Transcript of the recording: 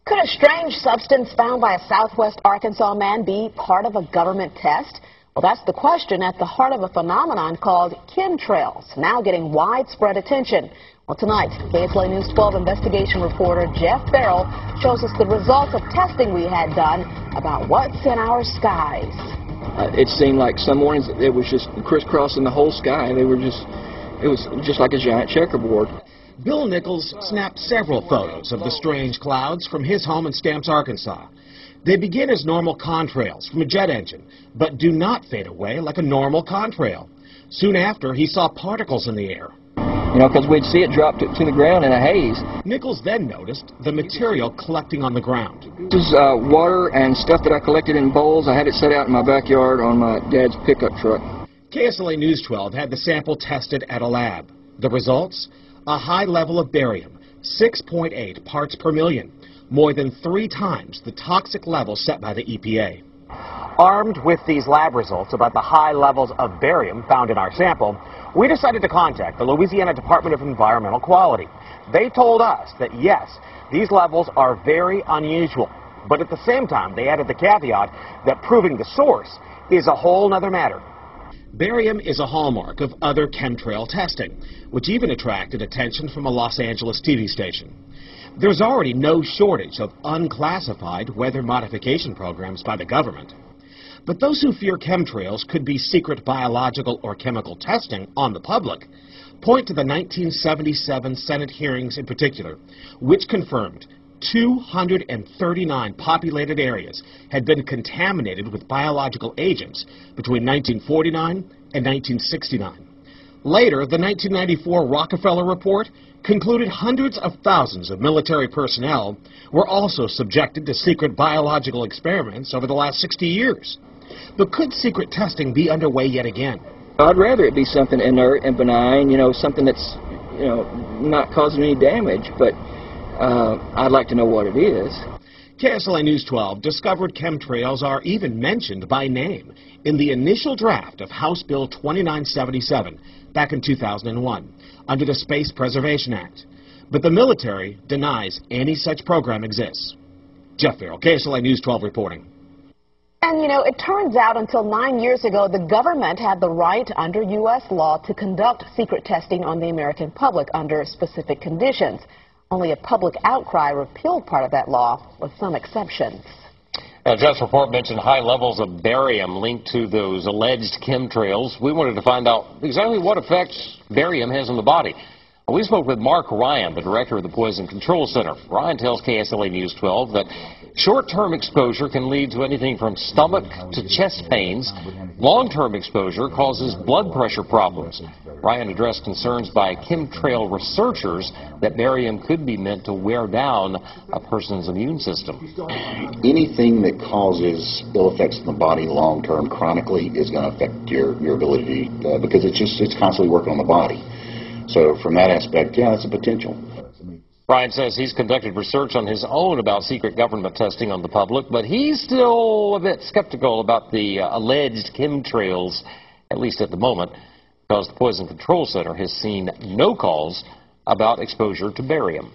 Could a strange substance found by a southwest Arkansas man be part of a government test? Well, that's the question at the heart of a phenomenon called chemtrails, now getting widespread attention. Well, tonight, KSLA News 12 investigation reporter Jeff Farrell shows us the results of testing we had done about what's in our skies. It seemed like some mornings it was just crisscrossing the whole sky. It was just like a giant checkerboard. Bill Nichols snapped several photos of the strange clouds from his home in Stamps, Arkansas. They begin as normal contrails from a jet engine, but do not fade away like a normal contrail. Soon after, he saw particles in the air. You know, because we'd see it drop to the ground in a haze. Nichols then noticed the material collecting on the ground. This is water and stuff that I collected in bowls. I had it set out in my backyard on my dad's pickup truck. KSLA News 12 had the sample tested at a lab. The results? A high level of barium, 6.8 parts per million, more than 3 times the toxic level set by the EPA. Armed with these lab results about the high levels of barium found in our sample, we decided to contact the Louisiana Department of Environmental Quality. They told us that, yes, these levels are very unusual, but at the same time, they added the caveat that proving the source is a whole nother matter. Barium is a hallmark of other chemtrail testing, which even attracted attention from a Los Angeles TV station. There's already no shortage of unclassified weather modification programs by the government. But those who fear chemtrails could be secret biological or chemical testing on the public point to the 1977 Senate hearings in particular, which confirmed 239 populated areas had been contaminated with biological agents between 1949 and 1969. Later, the 1994 Rockefeller Report concluded hundreds of thousands of military personnel were also subjected to secret biological experiments over the last 60 years. But could secret testing be underway yet again? I'd rather it be something inert and benign, you know, something that's, you know, not causing any damage, but I'd like to know what it is. KSLA News 12 discovered chemtrails are even mentioned by name in the initial draft of House Bill 2977 back in 2001 under the Space Preservation Act. But the military denies any such program exists. Jeff Farrell, KSLA News 12 reporting. And, you know, it turns out until 9 years ago, the government had the right under U.S. law to conduct secret testing on the American public under specific conditions. Only a public outcry repealed part of that law, with some exceptions. Now, Jeff's report mentioned high levels of barium linked to those alleged chemtrails. We wanted to find out exactly what effects barium has on the body. We spoke with Mark Ryan, the director of the Poison Control Center. Ryan tells KSLA News 12 that short-term exposure can lead to anything from stomach to chest pains. Long-term exposure causes blood pressure problems. Ryan addressed concerns by chemtrail researchers that barium could be meant to wear down a person's immune system. Anything that causes ill effects in the body long-term, chronically, is going to affect your ability because it's constantly working on the body. So from that aspect, yeah, it's a potential. Ryan says he's conducted research on his own about secret government testing on the public, but he's still a bit skeptical about the alleged chemtrails, at least at the moment, because the Poison Control Center has seen no calls about exposure to barium.